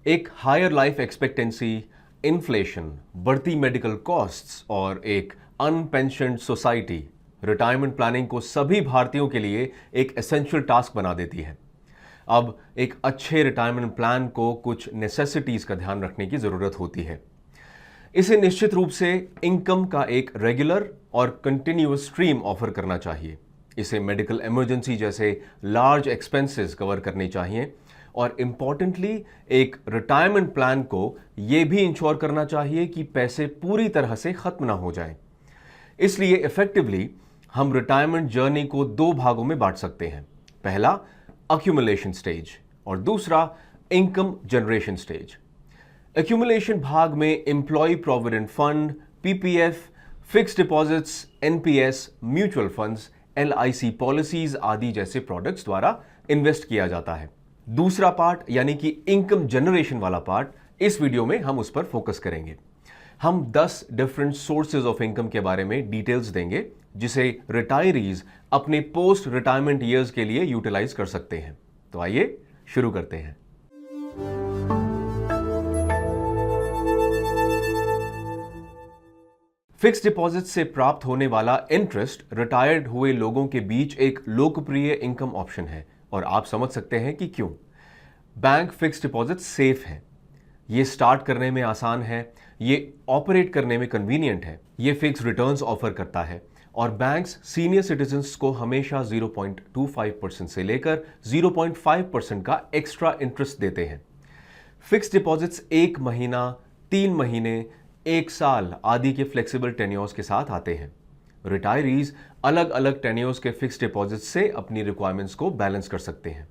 एक higher life expectancy, inflation, बढ़ती medical costs और एक अनपेंशन्ड सोसाइटी रिटायरमेंट प्लानिंग को सभी भारतीयों के लिए एक एसेंशियल टास्क बना देती है। अब एक अच्छे रिटायरमेंट प्लान को कुछ नेसेसिटीज का ध्यान रखने की जरूरत होती है। इसे निश्चित रूप से इनकम का एक रेगुलर और कंटिन्यूअस स्ट्रीम ऑफर करना चाहिए। इसे मेडिकल इमरजेंसी जैसे लार्ज एक्सपेंसेस कवर करनी चाहिए और इंपॉर्टेंटली एक रिटायरमेंट प्लान को यह भी इंश्योर करना चाहिए कि पैसे पूरी तरह से खत्म ना हो जाएं। इसलिए इफेक्टिवली हम रिटायरमेंट जर्नी को दो भागों में बांट सकते हैं। पहला अक्यूमुलेशन स्टेज और दूसरा इनकम जनरेशन स्टेज। एक्यूमुलेशन भाग में employ provident fund, PPF, fixed deposits, NPS, mutual funds, LIC policies आदि जैसे प्रोडक्ट्स द्वारा इन्वेस्ट किया जाता है। दूसरा पार्ट यानी कि इनकम जनरेशन वाला पार्ट, इस वीडियो में हम उस पर फोकस करेंगे। हम 10 डिफरेंट सोर्सेज ऑफ इनकम के बारे में डिटेल्स देंगे जिसे रिटायरीज अपने पोस्ट रिटायरमेंट ईयर्स के लिए यूटिलाइज कर सकते हैं। तो आइए शुरू करते हैं। फिक्स डिपॉजिट से प्राप्त होने वाला इंटरेस्ट रिटायर्ड हुए लोगों के बीच एक लोकप्रिय इनकम ऑप्शन है और आप समझ सकते हैं कि क्यों। बैंक फिक्स डिपॉजिट सेफ है, ये स्टार्ट करने में आसान है, ये ऑपरेट करने में कन्वीनियंट है, ये फिक्स रिटर्न्स ऑफर करता है और बैंक्स सीनियर सिटीजन्स को हमेशा 0.25% से लेकर 0.5% का एक्स्ट्रा इंटरेस्ट देते हैं। फिक्स डिपॉजिट्स 1 महीना, 3 महीने, 1 साल आदि के फ्लेक्सिबल टेन्योर्स के साथ आते हैं। रिटायरीज अलग अलग टेन्योर्स के फिक्स डिपॉजिट से अपनी रिक्वायरमेंट्स को बैलेंस कर सकते हैं।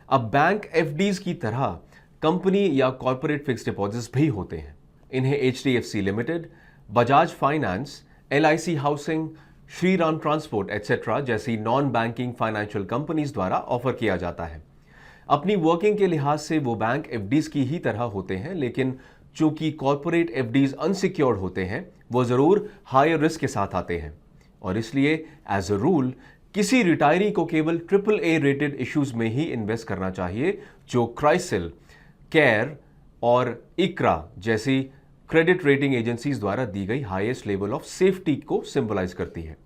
अब बैंक एफडीज की तरह कंपनी या कॉर्पोरेट फिक्स डिपॉजिट्स भी होते हैं। इन्हें HDFC limited, Bajaj finance, LIC housing, Shriram transport etcetera जैसी नॉन बैंकिंग फाइनेंशियल कंपनीज द्वारा ऑफर किया जाता है। अपनी वर्किंग के लिहाज से वो बैंक एफडीज की ही तरह होते हैं, लेकिन चूंकि कॉर्पोरेट एफडीज अनसिक्योर्ड होते हैं, वो जरूर हायर रिस्क के साथ आते हैं और इसलिए एज अ रूल किसी रिटायरी को केवल AAA रेटेड इश्यूज में ही इन्वेस्ट करना चाहिए, जो क्राइसिल, केयर और इक्रा जैसी क्रेडिट रेटिंग एजेंसीज द्वारा दी गई हाईएस्ट लेवल ऑफ सेफ्टी को सिंबलाइज करती है।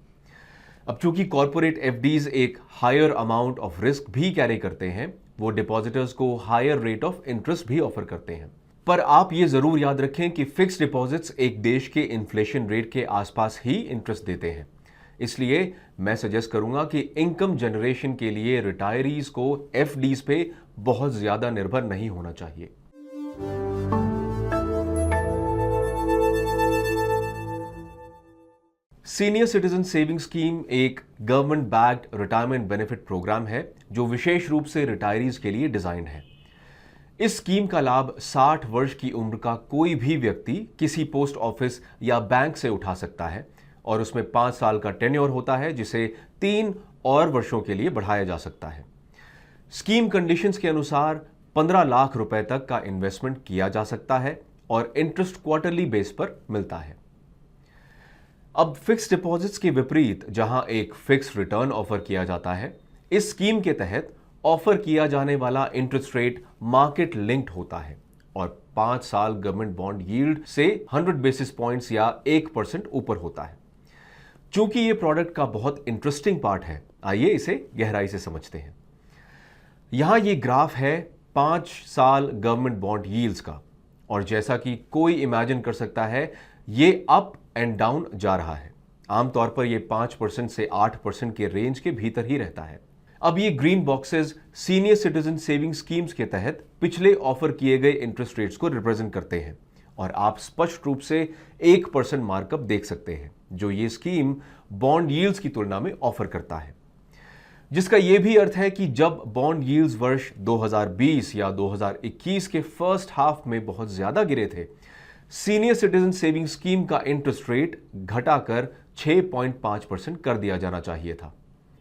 अब चूंकि कॉर्पोरेट एफडीज एक हायर अमाउंट ऑफ रिस्क भी कैरी करते हैं, वो डिपॉजिटर्स को हायर रेट ऑफ इंटरेस्ट भी ऑफर करते हैं। पर आप ये जरूर याद रखें कि फिक्स डिपॉजिट्स एक देश के इन्फ्लेशन रेट के आसपास ही इंटरेस्ट देते हैं। इसलिए मैं सजेस्ट करूंगा कि इनकम जनरेशन के लिए रिटायरीज को एफडीज पे बहुत ज्यादा निर्भर नहीं होना चाहिए। सीनियर सिटीजन सेविंग स्कीम एक government backed retirement benefit program है जो विशेष रूप से रिटायरीज के लिए डिजाइन है। इस स्कीम का लाभ 60 वर्ष की उम्र का कोई भी व्यक्ति किसी पोस्ट ऑफिस या बैंक से उठा सकता है और उसमें 5 साल का टेन्योर होता है, जिसे 3 और वर्षों के लिए बढ़ाया जा सकता है। स्कीम कंडीशंस के अनुसार 15 लाख रुपए तक का इन्वेस्टमेंट किया जा सकता है और इंटरेस्ट क्वार्टरली बेस पर मिलता है। अब फिक्स डिपॉजिट्स के विपरीत जहां एक फिक्स रिटर्न ऑफर किया जाता है, इस स्कीम के तहत ऑफर किया जाने वाला इंटरेस्ट रेट मार्केट लिंक्ड होता है और 5 साल गवर्नमेंट बॉन्ड यील्ड से 100 बेसिस पॉइंट्स या 1% ऊपर होता है। चूंकि यह प्रोडक्ट का बहुत इंटरेस्टिंग पार्ट है, आइए इसे गहराई से समझते हैं। यहां यह ग्राफ है 5 साल गवर्नमेंट बॉन्ड यील्ड्स का और जैसा कि कोई इमेजिन कर सकता है, यह अप एंड डाउन जा रहा है। आमतौर पर यह 5% से 8% के रेंज के भीतर ही रहता है। अब ये green boxes senior citizen saving schemes के तहत पिछले ऑफर किए गए इंटरेस्ट रेट्स को रिप्रेजेंट करते हैं और आप स्पष्ट रूप से 1% मार्कअप देख सकते हैं जो ये स्कीम बॉन्ड यील्ड्स की तुलना में ऑफर करता है, जिसका यह भी अर्थ है कि जब बॉन्ड यील्ड्स वर्ष 2020 या 2021 के फर्स्ट हाफ में बहुत ज्यादा गिरे थे, सीनियर सिटीजन सेविंग स्कीम का इंटरेस्ट रेट घटाकर 6.5% कर दिया जाना चाहिए था।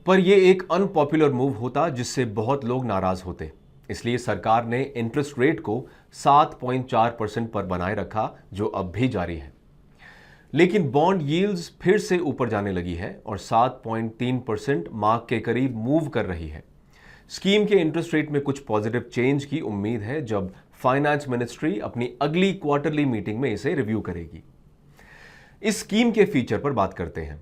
पर यह एक अनपॉपुलर मूव होता जिससे बहुत लोग नाराज होते। इसलिए सरकार ने इंटरेस्ट रेट को 7.4% पर बनाए रखा, जो अब भी जारी है। लेकिन बॉन्ड यील्ड्स फिर से ऊपर जाने लगी है और 7.3% मार्क के करीब मूव कर रही है। स्कीम के इंटरेस्ट रेट में कुछ पॉजिटिव चेंज की उम्मीद है जब फाइनेंस मिनिस्ट्री अपनी अगली क्वार्टरली मीटिंग में इसे रिव्यू करेगी। इस स्कीम के फीचर पर बात करते हैं।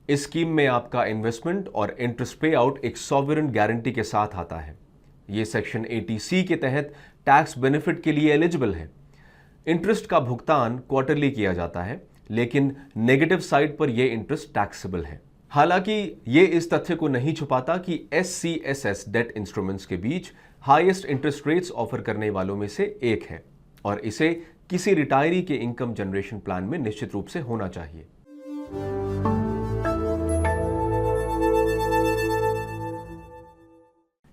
इस स्कीम में आपका इन्वेस्टमेंट और इंटरेस्ट पे आउट एक सॉवरेन गारंटी के साथ आता है। यह सेक्शन 80C के तहत टैक्स बेनिफिट के लिए एलिजिबल है। इंटरेस्ट का भुगतान क्वार्टरली किया जाता है, लेकिन नेगेटिव साइड पर यह इंटरेस्ट टैक्सेबल है। हालांकि यह इस तथ्य को नहीं छुपाता कि SCSS डेट इंस्ट्रूमेंट्स के बीच हाईएस्ट इंटरेस्ट रेट्स ऑफर करने वालों में से एक है और इसे किसी रिटायरी के इनकम जनरेशन प्लान में निश्चित रूप से होना चाहिए।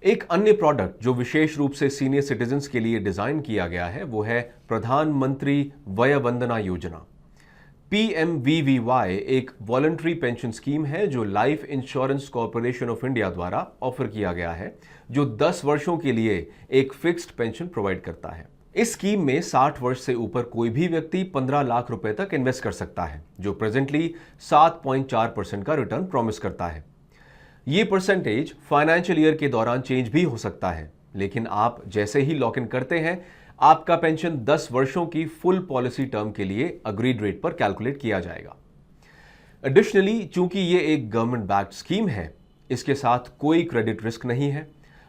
एक अन्य प्रोडक्ट जो विशेष रूप से सीनियर सिटीजन्स के लिए डिजाइन किया गया है वो है प्रधानमंत्री वय वंदना योजना। PMVVY एक वॉलंटरी पेंशन स्कीम है जो life insurance corporation of India द्वारा ऑफर किया गया है, जो 10 वर्षों के लिए एक फिक्स्ड पेंशन प्रोवाइड करता है। इस स्कीम में 60 वर्ष से ऊपर कोई भी व्यक्ति 15 लाख रुपए तक इन्वेस्ट कर सकता है, जो प्रेजेंटली 7.4% का रिटर्न प्रॉमिस करता है। ये परसेंटेज फाइनेंशियल ईयर के दौरान चेंज भी हो सकता है, लेकिन आप जैसे ही लॉक इन करते हैं आपका पेंशन 10 वर्षों की फुल पॉलिसी टर्म के लिए अग्रीड रेट पर कैलकुलेट किया जाएगा। एडिशनली, चूंकि ये एक गवर्नमेंट बैक्ड स्कीम है, इसके साथ कोई क्रेडिट रिस्क नहीं है।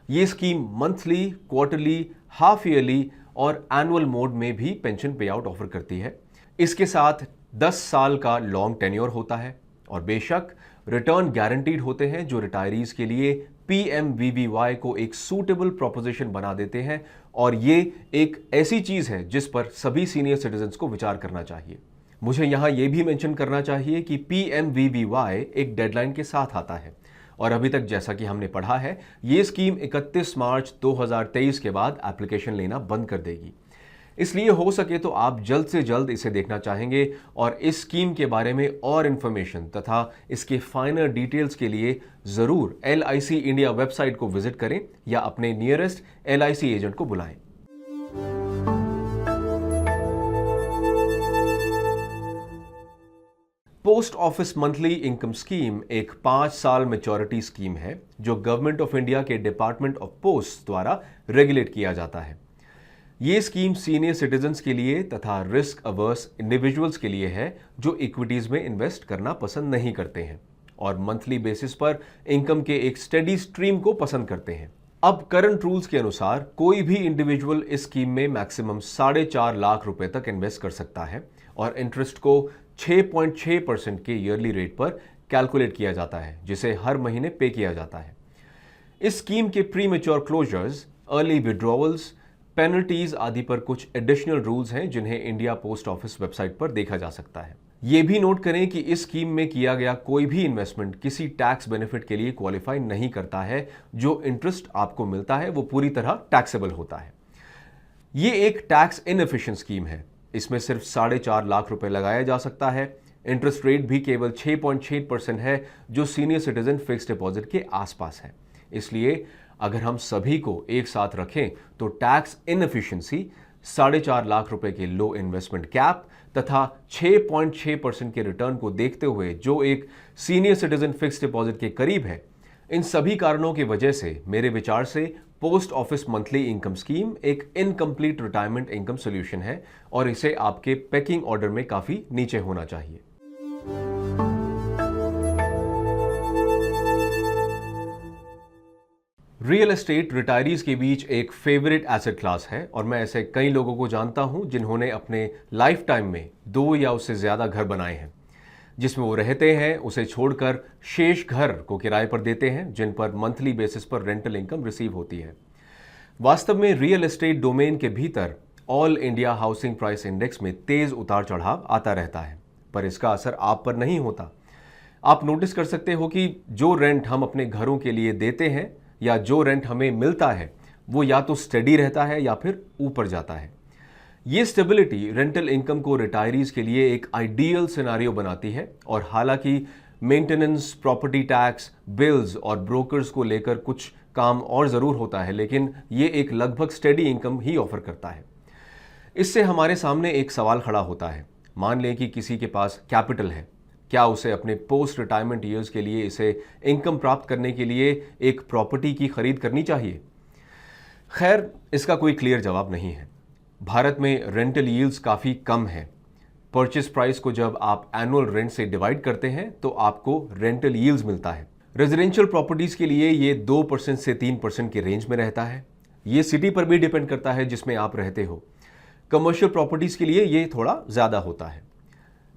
ये scheme monthly, quarterly, half yearly और एनुअल मोड में भी पेंशन पे आउट ऑफर करती है। इसके साथ 10 साल का लॉन्ग टेन्योर होता है और बेशक रिटर्न गारंटीड होते हैं, जो रिटायरीज के लिए PMVVY को एक सूटेबल प्रोपोजिशन बना देते हैं और ये एक ऐसी चीज है जिस पर सभी सीनियर सिटीजन्स को विचार करना चाहिए। मुझे यहां यह भी मेंशन करना चाहिए कि PMVVY एक डेडलाइन के साथ आता है और अभी तक जैसा कि हमने पढ़ा है, ये स्कीम 31 मार्च 2023 के बाद एप्लीकेशन लेना बंद कर देगी। इसलिए हो सके तो आप जल्द से जल्द इसे देखना चाहेंगे और इस स्कीम के बारे में और इंफॉर्मेशन तथा इसके फाइनल डिटेल्स के लिए जरूर LIC इंडिया वेबसाइट को विजिट करें या अपने नियरेस्ट LIC एजेंट को बुलाएं। Post office monthly income scheme एक 5 साल मैच्योरिटी स्कीम है जो गवर्नमेंट ऑफ इंडिया के डिपार्टमेंट ऑफ पोस्ट द्वारा रेगुलेट किया जाता है। ये स्कीम सीनियर सिटीजन्स के लिए तथा रिस्क अवर्स इंडिविजुअल्स के लिए है जो इक्विटीज में इन्वेस्ट करना पसंद नहीं करते हैं और मंथली बेसिस पर इनकम के एक स्टेडी स्ट्रीम को पसंद करते हैं। अब करंट रूल्स के अनुसार कोई भी इंडिविजुअल इस स्कीम में मैक्सिमम 4.5 लाख रुपए तक इन्वेस्ट कर सकता है और इंटरेस्ट को 6.6% के ईयरली रेट पर कैलकुलेट किया जाता है, जिसे हर महीने पे किया जाता है। इस स्कीम के pre mature closures, early withdrawals, penalties आदि पर कुछ एडिशनल रूल्स हैं जिन्हें इंडिया पोस्ट ऑफिस वेबसाइट पर देखा जा सकता है। यह भी नोट करें कि इस स्कीम में किया गया कोई भी इन्वेस्टमेंट किसी टैक्स बेनिफिट के लिए क्वालिफाई नहीं करता है। जो इंटरेस्ट आपको मिलता है वो पूरी तरह टैक्सेबल होता है। ये एक टैक्स इनएफिशिएंट स्कीम है। इसमें सिर्फ 4.5 लाख रुपए लगाया जा सकता है। इंटरेस्ट रेट भी केवल 6.6% है, जो सीनियर सिटीजन फिक्स्ड डिपॉजिट के आसपास है। इसलिए अगर हम सभी को एक साथ रखें तो टैक्स इनएफिशिएंसी, 4.5 लाख रुपए के लो इन्वेस्टमेंट कैप तथा 6.6% के रिटर्न को देखते हुए जो एक सीनियर सिटीजन फिक्स्ड डिपॉजिट के करीब है, इन सभी कारणों की वजह से मेरे विचार से post office monthly income scheme एक इनकम्प्लीट रिटायरमेंट इनकम सोल्यूशन है और इसे आपके पैकिंग ऑर्डर में काफी नीचे होना चाहिए। रियल एस्टेट रिटायरीज के बीच एक फेवरेट एसेट क्लास है और मैं ऐसे कई लोगों को जानता हूं जिन्होंने अपने लाइफ टाइम में 2 या उससे ज्यादा घर बनाए हैं, जिसमें वो रहते हैं, उसे छोड़कर शेष घर को किराए पर देते हैं, जिन पर मंथली बेसिस पर रेंटल इनकम रिसीव होती है। वास्तव में रियल एस्टेट डोमेन के भीतर all India housing price index में तेज उतार चढ़ाव आता रहता है, पर इसका असर आप पर नहीं होता। आप नोटिस कर सकते हो कि जो रेंट हम अपने घरों के लिए देते हैं या जो रेंट हमें मिलता है वो या तो स्टेडी रहता है या फिर ऊपर जाता है। ये स्टेबिलिटी रेंटल इनकम को रिटायरीज के लिए एक आइडियल सिनेरियो बनाती है और हालांकि मेंटेनेंस, प्रॉपर्टी टैक्स, बिल्स और ब्रोकर्स को लेकर कुछ काम और ज़रूर होता है, लेकिन ये एक लगभग स्टेडी इनकम ही ऑफर करता है। इससे हमारे सामने एक सवाल खड़ा होता है, मान लें कि किसी के पास कैपिटल है, क्या उसे अपने पोस्ट रिटायरमेंट ईयर्स के लिए इसे इनकम प्राप्त करने के लिए एक प्रॉपर्टी की खरीद करनी चाहिए? खैर, इसका कोई क्लियर जवाब नहीं है। भारत में रेंटल यील्ड्स काफ़ी कम है। परचेस प्राइस को जब आप एनुअल रेंट से डिवाइड करते हैं तो आपको रेंटल यील्ड्स मिलता है। रेजिडेंशियल प्रॉपर्टीज के लिए ये 2% से 3% के रेंज में रहता है। ये सिटी पर भी डिपेंड करता है जिसमें आप रहते हो। कमर्शियल प्रॉपर्टीज के लिए ये थोड़ा ज़्यादा होता है।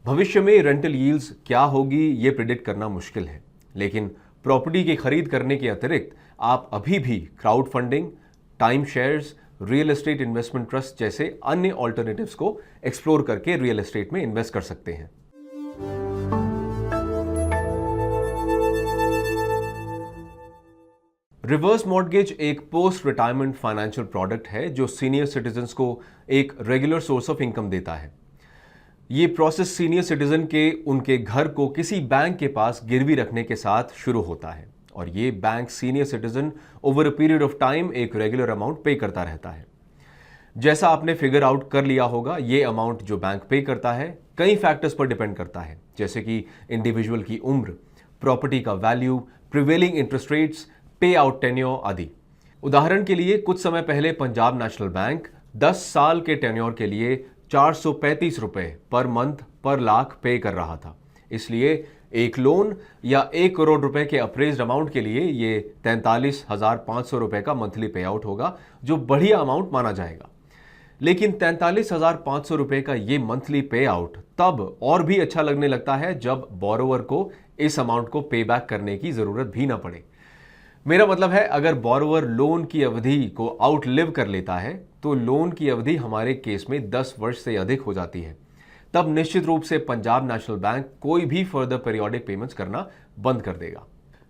भविष्य में रेंटल यील्ड्स क्या होगी ये प्रिडिक्ट करना मुश्किल है, लेकिन प्रॉपर्टी की खरीद करने के अतिरिक्त आप अभी भी crowd funding, time shares, real estate investment trust जैसे अन्य ऑल्टरनेटिव्स को एक्सप्लोर करके रियल एस्टेट में इन्वेस्ट कर सकते हैं। रिवर्स मॉर्गेज एक पोस्ट रिटायरमेंट फाइनेंशियल प्रोडक्ट है जो सीनियर सिटीजन्स को एक रेगुलर सोर्स ऑफ इनकम देता है। ये प्रोसेस सीनियर सिटीजन के उनके घर को किसी बैंक के पास गिरवी रखने के साथ शुरू होता है और ये bank senior citizen over a period of time एक रेगुलर अमाउंट पे करता रहता है। जैसा आपने फिगर आउट कर लिया होगा, ये अमाउंट जो बैंक पे करता है कई फैक्टर्स पर डिपेंड करता है, जैसे कि इंडिविजुअल की उम्र, प्रॉपर्टी का वैल्यू, प्रिवेलिंग इंटरेस्ट रेट्स, पे आउट टेन्योर आदि। उदाहरण के लिए कुछ समय पहले पंजाब नेशनल बैंक 10 साल के टेन्योर के लिए 435 रुपए पर मंथ पर लाख पे कर रहा था। इसलिए एक लोन या 1 करोड़ रुपए के अप्रेज्ड अमाउंट के लिए ये 43,500 रुपए का मंथली पे आउट होगा, जो बढ़िया अमाउंट माना जाएगा। लेकिन 43,500 रुपए का ये मंथली पे आउट तब और भी अच्छा लगने लगता है जब बोरोवर को इस अमाउंट को पे बैक करने की जरूरत भी ना पड़े। मेरा मतलब है, अगर बोरोवर लोन की अवधि को आउटलिव कर लेता है तो लोन की अवधि हमारे केस में 10 वर्ष से अधिक हो जाती है, तब निश्चित रूप से पंजाब नेशनल बैंक कोई भी फर्दर पीरियोडिक पेमेंट्स करना बंद कर देगा।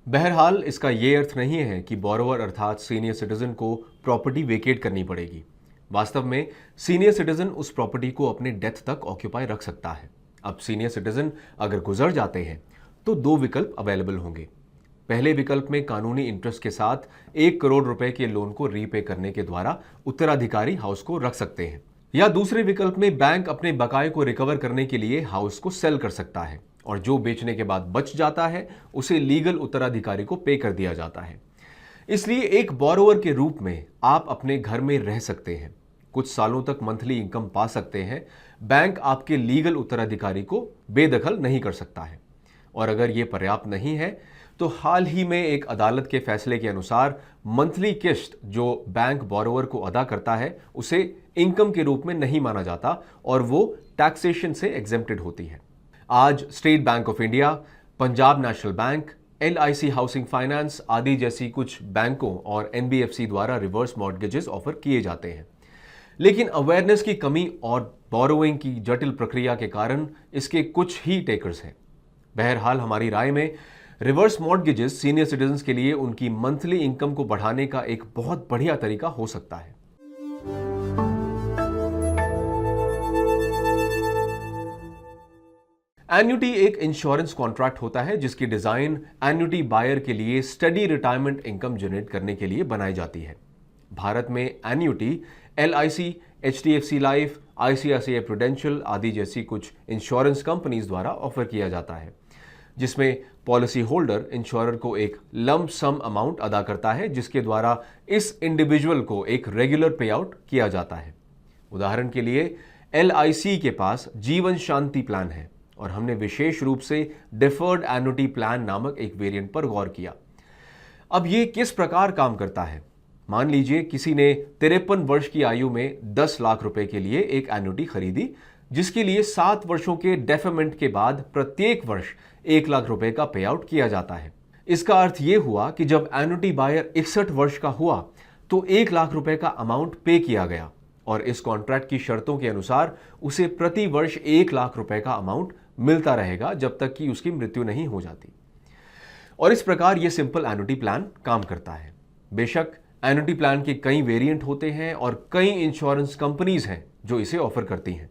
बहरहाल, इसका यह अर्थ नहीं है कि बोरोवर अर्थात सीनियर सिटीजन को प्रॉपर्टी वेकेट करनी पड़ेगी। वास्तव में सीनियर सिटीजन उस प्रॉपर्टी को अपने डेथ तक ऑक्यूपाई रख सकता है। अब सीनियर सिटीजन अगर गुजर जाते हैं तो 2 विकल्प अवेलेबल होंगे। पहले विकल्प में कानूनी इंटरेस्ट के साथ 1 करोड़ रुपए के लोन को रीपे करने के द्वारा उत्तराधिकारी हाउस को रख सकते हैं, या दूसरे विकल्प में बैंक अपने बकाये को रिकवर करने के लिए हाउस को सेल कर सकता है और जो बेचने के बाद बच जाता है उसे लीगल उत्तराधिकारी को पे कर दिया जाता है। इसलिए एक बोरोवर के रूप में आप अपने घर में रह सकते हैं, कुछ सालों तक मंथली इनकम पा सकते हैं। बैंक आपके लीगल उत्तराधिकारी को बेदखल नहीं कर सकता है। और अगर यह पर्याप्त नहीं है तो हाल ही में एक अदालत के फैसले के अनुसार मंथली किस्त जो बैंक बोरोवर को अदा करता है उसे इनकम के रूप में नहीं माना जाता और वो टैक्सेशन से एग्जेम्प्टेड होती है। आज state bank of India, Punjab national bank, LIC housing finance आदि जैसी कुछ बैंकों और NBFC द्वारा रिवर्स मॉर्गेजेस ऑफर किए जाते हैं, लेकिन अवेयरनेस की कमी और बोरोइंग की जटिल प्रक्रिया के कारण इसके कुछ ही टेकर्स हैं। बहरहाल, हमारी राय में रिवर्स मॉर्गेजेस सीनियर सिटीजन्स के लिए उनकी मंथली इनकम को बढ़ाने का एक बहुत बढ़िया तरीका हो सकता है। एन्युटी एक इंश्योरेंस कॉन्ट्रैक्ट होता है जिसकी डिजाइन एन्युटी बायर के लिए स्टडी रिटायरमेंट इनकम जनरेट करने के लिए बनाई जाती है। भारत में annuity LIC, HDFC life, ICICI prudential आदि जैसी कुछ इंश्योरेंस कंपनीज द्वारा ऑफर किया जाता है, जिसमें पॉलिसी होल्डर इंश्योरर को एक लंप सम अमाउंट अदा करता है जिसके द्वारा इस इंडिविजुअल को एक रेगुलर पे आउट किया जाता है। उदाहरण के लिए LIC के पास जीवन शांति प्लान है और हमने विशेष रूप से डिफर्ड एन्युटी प्लान नामक एक वेरिएंट पर गौर किया। अब ये किस प्रकार काम करता है? मान लीजिए किसी ने 53 वर्ष की आयु में 10 लाख रुपए के लिए एक एन्युटी खरीदी, जिसके लिए 7 वर्षों के डेफरमेंट के बाद प्रत्येक वर्ष 1 लाख रुपए का पे आउट किया जाता है। इसका अर्थ यह हुआ कि जब एन्युटी बायर 61 वर्ष का हुआ तो 1 लाख रुपए का अमाउंट पे किया गया और इस कॉन्ट्रैक्ट की शर्तों के अनुसार उसे प्रति वर्ष 1 लाख रुपए का अमाउंट मिलता रहेगा जब तक कि उसकी मृत्यु नहीं हो जाती। और इस प्रकार यह सिंपल एन्युटी प्लान काम करता है। बेशक एन्युटी प्लान के कई वेरिएंट होते हैं और कई इंश्योरेंस कंपनीज हैं जो इसे ऑफर करती हैं,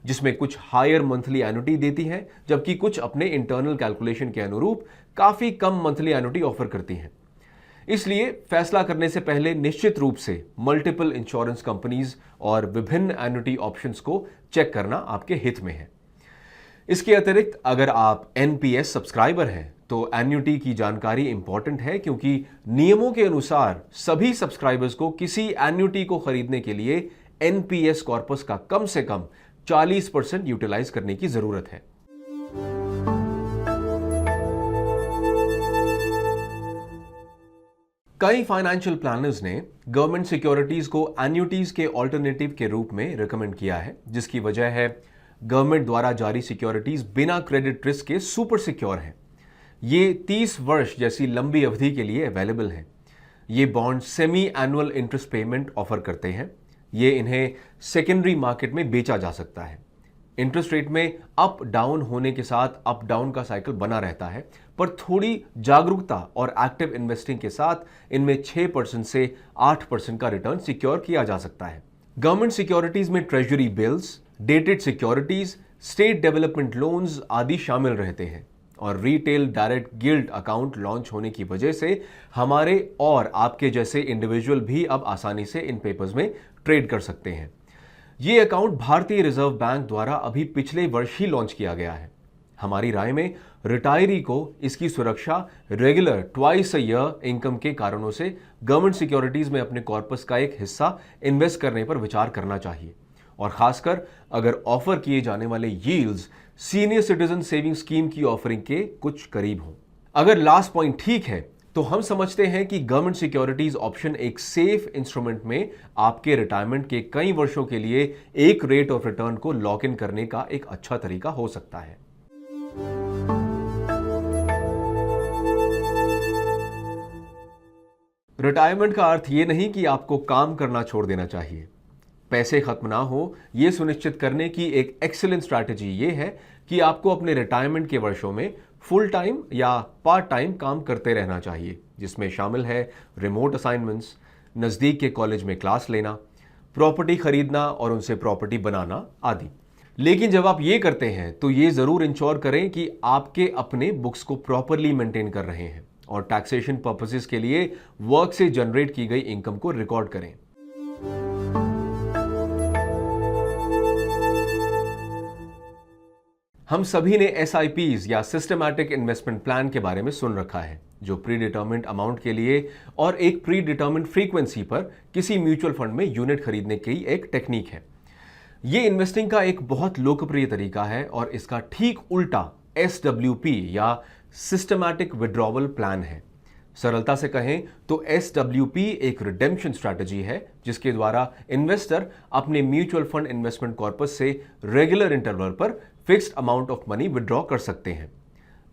जिसमें कुछ हायर मंथली एन्युटी देती हैं जबकि कुछ अपने इंटरनल कैलकुलेशन के अनुरूप काफी कम मंथली एन्युटी ऑफर करती हैं। इसलिए फैसला करने से पहले निश्चित रूप से मल्टीपल इंश्योरेंस कंपनीज और विभिन्न एन्युटी ऑप्शंस को चेक करना आपके हित में है। इसके अतिरिक्त अगर आप एनपीएस सब्सक्राइबर हैं तो एन्युटी की जानकारी इंपॉर्टेंट है, क्योंकि नियमों के अनुसार सभी सब्सक्राइबर्स को किसी एन्युटी को खरीदने के लिए एनपीएस कॉर्पस का कम से कम 40% यूटिलाइज करने की जरूरत है। कई फाइनेंशियल प्लानर्स ने गवर्नमेंट सिक्योरिटीज को एन्युटीज के ऑल्टरनेटिव के रूप में रिकमेंड किया है, जिसकी वजह है गवर्नमेंट द्वारा जारी सिक्योरिटीज बिना क्रेडिट रिस्क के सुपर सिक्योर हैं। ये 30 वर्ष जैसी लंबी अवधि के लिए अवेलेबल हैं। ये bond semi annual interest payment offer करते हैं। ये इन्हें सेकेंडरी मार्केट में बेचा जा सकता है। इंटरेस्ट रेट में अप डाउन होने के साथ अप डाउन का साइकिल बना रहता है, पर थोड़ी जागरूकता और एक्टिव इन्वेस्टिंग के साथ इनमें 6% से 8% का रिटर्न सिक्योर किया जा सकता है। गवर्नमेंट सिक्योरिटीज में treasury bills, dated securities, state development loans आदि शामिल रहते हैं और retail direct guild account launch होने की वजह से हमारे और आपके जैसे इंडिविजुअल भी अब आसानी से इन पेपर्स में ट्रेड कर सकते हैं। ये अकाउंट भारतीय रिजर्व बैंक द्वारा अभी पिछले वर्ष ही लॉन्च किया गया है। हमारी राय में रिटायरी को इसकी सुरक्षा, regular twice a year income के कारणों से गवर्नमेंट सिक्योरिटीज में अपने कॉर्पस का एक हिस्सा इन्वेस्ट करने पर विचार करना चाहिए, और खासकर अगर ऑफर किए जाने वाले yields senior citizen saving scheme की ऑफरिंग के कुछ करीब हों। अगर लास्ट पॉइंट ठीक है तो हम समझते हैं कि गवर्नमेंट सिक्योरिटीज ऑप्शन एक सेफ इंस्ट्रूमेंट में आपके रिटायरमेंट के कई वर्षों के लिए एक रेट ऑफ रिटर्न को लॉक इन करने का एक अच्छा तरीका हो सकता है। रिटायरमेंट का अर्थ यह नहीं कि आपको काम करना छोड़ देना चाहिए। पैसे खत्म ना हो, यह सुनिश्चित करने की एक एक्सीलेंट स्ट्रैटेजी यह है कि आपको अपने रिटायरमेंट के वर्षों में फुल टाइम या पार्ट टाइम काम करते रहना चाहिए, जिसमें शामिल है रिमोट असाइनमेंट्स, नज़दीक के कॉलेज में क्लास लेना, प्रॉपर्टी खरीदना और उनसे प्रॉपर्टी बनाना आदि। लेकिन जब आप ये करते हैं तो ये ज़रूर इंश्योर करें कि आपके अपने बुक्स को प्रॉपरली मेंटेन कर रहे हैं और टैक्सेशन पर्पसेस के लिए वर्क से जनरेट की गई इनकम को रिकॉर्ड करें। हम सभी ने एसआईपीज या सिस्टमैटिक इन्वेस्टमेंट प्लान के बारे में सुन रखा है, जो प्री डिटर्मिन्ड अमाउंट के लिए और एक प्री डिटर्मिन्ड फ्रीक्वेंसी पर किसी म्यूचुअल फंड में यूनिट खरीदने की एक टेक्निक है। यह इन्वेस्टिंग का एक बहुत लोकप्रिय तरीका है और इसका ठीक उल्टा एसडब्ल्यूपी या सिस्टमैटिक विड्रॉवल प्लान है। सरलता से कहें तो एसडब्ल्यूपी एक रिडेम्पशन स्ट्रैटेजी है, जिसके द्वारा इन्वेस्टर अपने म्यूचुअल फंड इन्वेस्टमेंट कॉर्पस से रेगुलर इंटरवल पर fixed amount of money withdraw कर सकते हैं।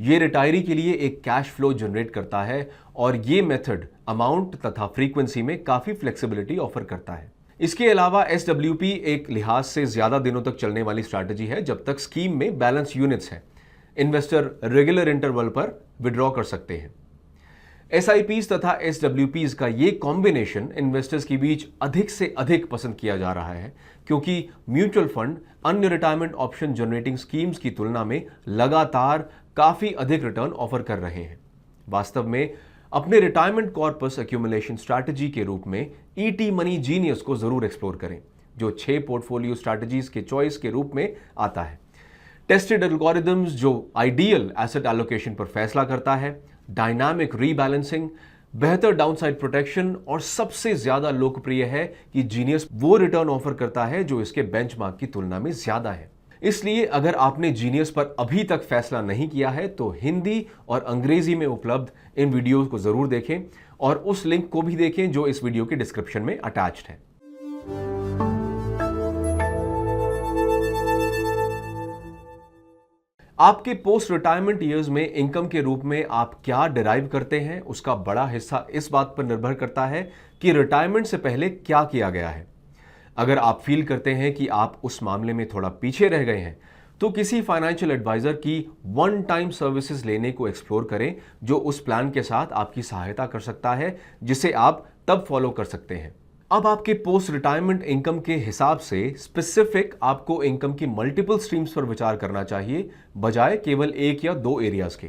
यह रिटायरी के लिए एक कैश फ्लो जनरेट करता है और यह मेथड अमाउंट तथा फ्रीक्वेंसी में काफी फ्लेक्सिबिलिटी ऑफर करता है। इसके अलावा एसडब्ल्यूपी एक लिहाज से ज्यादा दिनों तक चलने वाली स्ट्रैटेजी है, जब तक स्कीम में बैलेंस यूनिट्स हैं। इन्वेस्टर रेगुलर इंटरवल पर विड्रॉ कर सकते हैं। एसआईपीज तथा एसडब्ल्यूपीज का ये कॉम्बिनेशन इन्वेस्टर्स के बीच अधिक से अधिक पसंद किया जा रहा है, क्योंकि म्यूचुअल फंड अन्य रिटायरमेंट ऑप्शन जनरेटिंग स्कीम्स की तुलना में लगातार काफी अधिक रिटर्न ऑफर कर रहे हैं। वास्तव में अपने रिटायरमेंट कॉर्पस एक्यूमुलेशन स्ट्रैटेजी के रूप में ईटी मनी जीनियस को जरूर एक्सप्लोर करें, जो 6 पोर्टफोलियो स्ट्रैटेजीज के चॉइस के रूप में आता है। टेस्टेड एल्गोरिदम्स जो आइडियल एसेट एलोकेशन पर फैसला करता है, डायनामिक रीबैलेंसिंग, बेहतर डाउनसाइड प्रोटेक्शन और सबसे ज्यादा लोकप्रिय है कि जीनियस वो रिटर्न ऑफर करता है जो इसके बेंचमार्क की तुलना में ज्यादा है। इसलिए अगर आपने जीनियस पर अभी तक फैसला नहीं किया है तो हिंदी और अंग्रेजी में उपलब्ध इन वीडियोस को जरूर देखें और उस लिंक को भी देखें जो इस वीडियो के डिस्क्रिप्शन में अटैच्ड है। आपके पोस्ट रिटायरमेंट ईयर्स में इनकम के रूप में आप क्या डिराइव करते हैं, उसका बड़ा हिस्सा इस बात पर निर्भर करता है कि रिटायरमेंट से पहले क्या किया गया है। अगर आप फील करते हैं कि आप उस मामले में थोड़ा पीछे रह गए हैं, तो किसी फाइनेंशियल एडवाइजर की वन टाइम सर्विसेज लेने को एक्सप्लोर करें, जो उस प्लान के साथ आपकी सहायता कर सकता है, जिसे आप तब फॉलो कर सकते हैं। अब आपके पोस्ट रिटायरमेंट इनकम के हिसाब से स्पेसिफिक आपको इनकम की मल्टीपल स्ट्रीम्स पर विचार करना चाहिए, बजाय केवल एक या दो एरियाज के।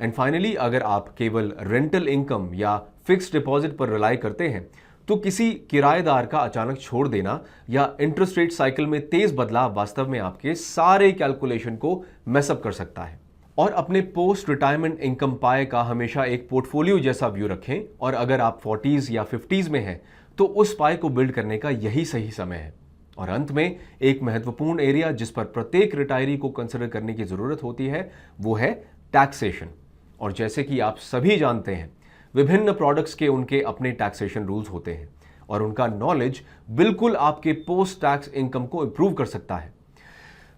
एंड फाइनली, अगर आप केवल रेंटल इनकम या फिक्स्ड डिपॉजिट पर रिलाई करते हैं तो किसी किराएदार का अचानक छोड़ देना या इंटरेस्ट रेट साइकिल में तेज बदलाव वास्तव में आपके सारे कैलकुलेशन को मैसअप कर सकता है। और अपने पोस्ट रिटायरमेंट इनकम पाए का हमेशा एक पोर्टफोलियो जैसा व्यू रखें, और अगर आप 40s या 50s में हैं तो उस पाए को बिल्ड करने का यही सही समय है। और अंत में एक महत्वपूर्ण एरिया जिस पर प्रत्येक रिटायरी को कंसिडर करने की जरूरत होती है वो है टैक्सेशन। और जैसे कि आप सभी जानते हैं, विभिन्न प्रोडक्ट्स के उनके अपने टैक्सेशन रूल्स होते हैं और उनका नॉलेज बिल्कुल आपके पोस्ट टैक्स इनकम को इंप्रूव कर सकता है।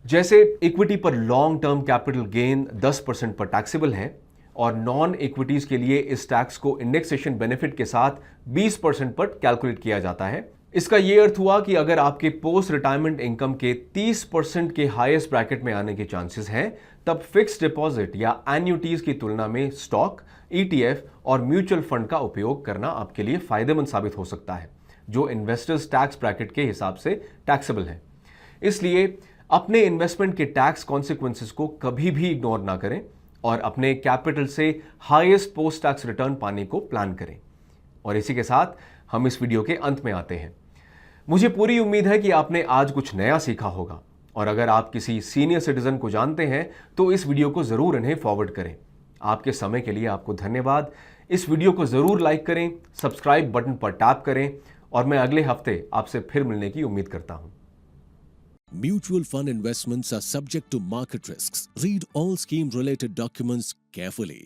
जैसे इक्विटी पर लॉन्ग टर्म कैपिटल गेन 10% पर टैक्सेबल है, और नॉन इक्विटीज के लिए इस टैक्स को इंडेक्सेशन बेनिफिट के साथ 20% पर कैलकुलेट किया जाता है। इसका यह अर्थ हुआ कि अगर आपके पोस्ट रिटायरमेंट इनकम के 30% के हाईएस्ट ब्रैकेट में आने के चांसेस हैं, तब फिक्स्ड डिपॉजिट या एन्युटीज की तुलना में स्टॉक, ईटीएफ और म्यूचुअल फंड का उपयोग करना आपके लिए फायदेमंद साबित हो सकता है, जो इन्वेस्टर्स टैक्स ब्रैकेट के हिसाब से टैक्सेबल है। इसलिए अपने इन्वेस्टमेंट के टैक्स कॉन्सिक्वेंसेस को कभी भी इग्नोर ना करें और अपने कैपिटल से हाईएस्ट पोस्ट टैक्स रिटर्न पाने को प्लान करें। और इसी के साथ हम इस वीडियो के अंत में आते हैं। मुझे पूरी उम्मीद है कि आपने आज कुछ नया सीखा होगा, और अगर आप किसी सीनियर सिटीजन को जानते हैं तो इस वीडियो को जरूर इन्हें फॉरवर्ड करें। आपके समय के लिए आपको धन्यवाद। इस वीडियो को जरूर लाइक करें, सब्सक्राइब बटन पर टैप करें, और मैं अगले हफ्ते आपसे फिर मिलने की उम्मीद करता हूं। Mutual fund investments are subject to market risks. Read all scheme related documents carefully.